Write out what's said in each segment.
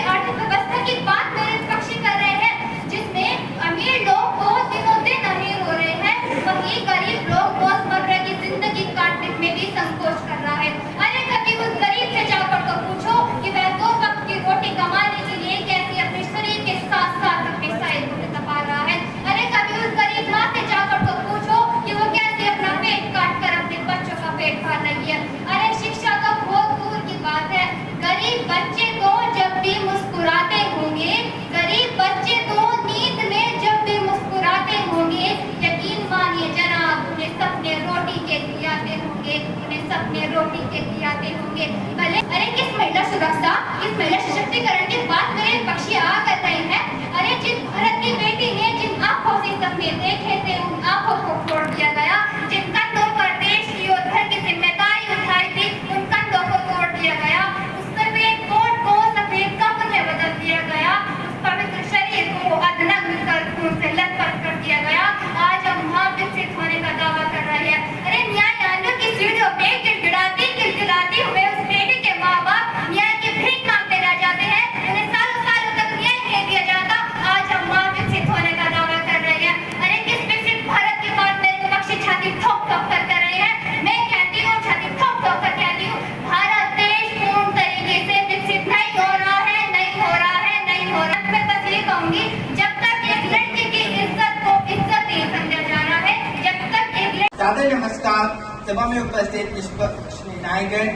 आर्थिक व्यवस्था की बात मेरे पक्षी कर रहे हैं, जिसमें अमीर लोग को दिनों दिन अमीर हो रहे हैं, वहीं गरीब लोग रोजमर्रा की जिंदगी काटने में भी संकोच कर रहा है। अरे कभी उस गरीब से जाकर तो पूछो कि वह 2 वक्त की रोटी कमाने के लिए कैसे अपने शरीर के साथ साथ अपने साइड को तपा रहा है। अरे कभी उस गरीब माँ से जाकर तो पूछो कि वो कैसे अपना पेट काट कर अपने बच्चों का पेट भर रही है। अरे शिक्षा तो बहुत दूर की बात है, गरीब बच्चे तो जब भी मुस्कुराते होंगे, गरीब बच्चे तो नींद में जब भी मुस्कुराते होंगे, यकीन मानिए जनाब उन्हें सपने रोटी के लिए आते होंगे, उन्हें सपने रोटी के लिए आते होंगे। भले अरे किस महिला सुरक्षा, किस महिला सशक्तिकरण की बात मेरे पक्षी आ कर रहे हैं। अरे जिस भारत की बेटी ने जिन आंखों से सपने देखे थे, उन आंखों को फोड़ दिया गया। जिन कंधों पर देश की और घर की जिम्मेदारी उठाई थी, उन कंधों को तोड़ दिया गया। उस सफेद कोट को सफेद कफन में बदल दिया गया। उस पवित्र शरीर को अधनग्न कर खून से लथपथ कर दिया गया। आज हम वहाँ विकसित होने का दावा कर रहे हैं। अरे न्यायालयों की सीढ़ियों पे गिड़गिड़ाती हुए उस बेटी के माँ बाप न्याय की भीख मांगते रह जाते हैं। उन्हें सालों सालों तक न्याय नहीं दिया जाता। आज हम वहाँ विकसित होने का दावा कर रहे हैं। अरे किस विकसित भारत की बात मेरे पक्षी छाती ठोक ठोक कर रहे हैं। मैं कहती हूँ, छाती ठोक ठोक कर कहती हूँ, भारत देश पूर्ण तरीके से विकसित नहीं हो रहा है, नहीं हो रहा है, नहीं हो रहा है। मैं बस ये कहूंगी, जब तक एक लड़की की इज्जत को इज्जत नहीं समझा जा रहा है, जब तक एक सादर नमस्कार। सभा में उपस्थित निष्पक्ष निर्णायकगण,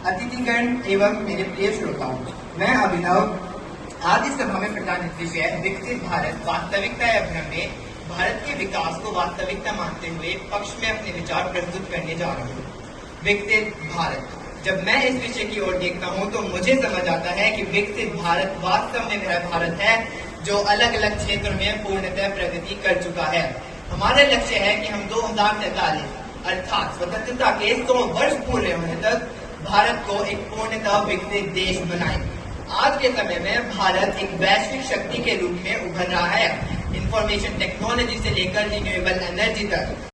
अतिथिगण एवं मेरे प्रिय श्रोताओं, मैं अभिनव आज इस सभा में प्रधान विषय विकसित भारत वास्तविकता या भ्रम में भारत के विकास को वास्तविकता मानते हुए पक्ष में अपने विचार प्रस्तुत करने जा रहा हूँ। विकसित भारत, जब मैं इस विषय की ओर देखता हूँ तो मुझे समझ आता है कि विकसित भारत वास्तव में वह भारत है जो अलग अलग क्षेत्रों में पूर्णतः प्रगति कर चुका है। हमारा लक्ष्य है कि हम 2043 अर्थात स्वतंत्रता के 100 वर्ष पूरे होने तक भारत को एक पूर्णतः विकसित देश बनाए। आज के समय में भारत एक वैश्विक शक्ति के रूप में उभर रहा है। इंफॉर्मेशन टेक्नोलॉजी से लेकर रिन्यूएबल एनर्जी तक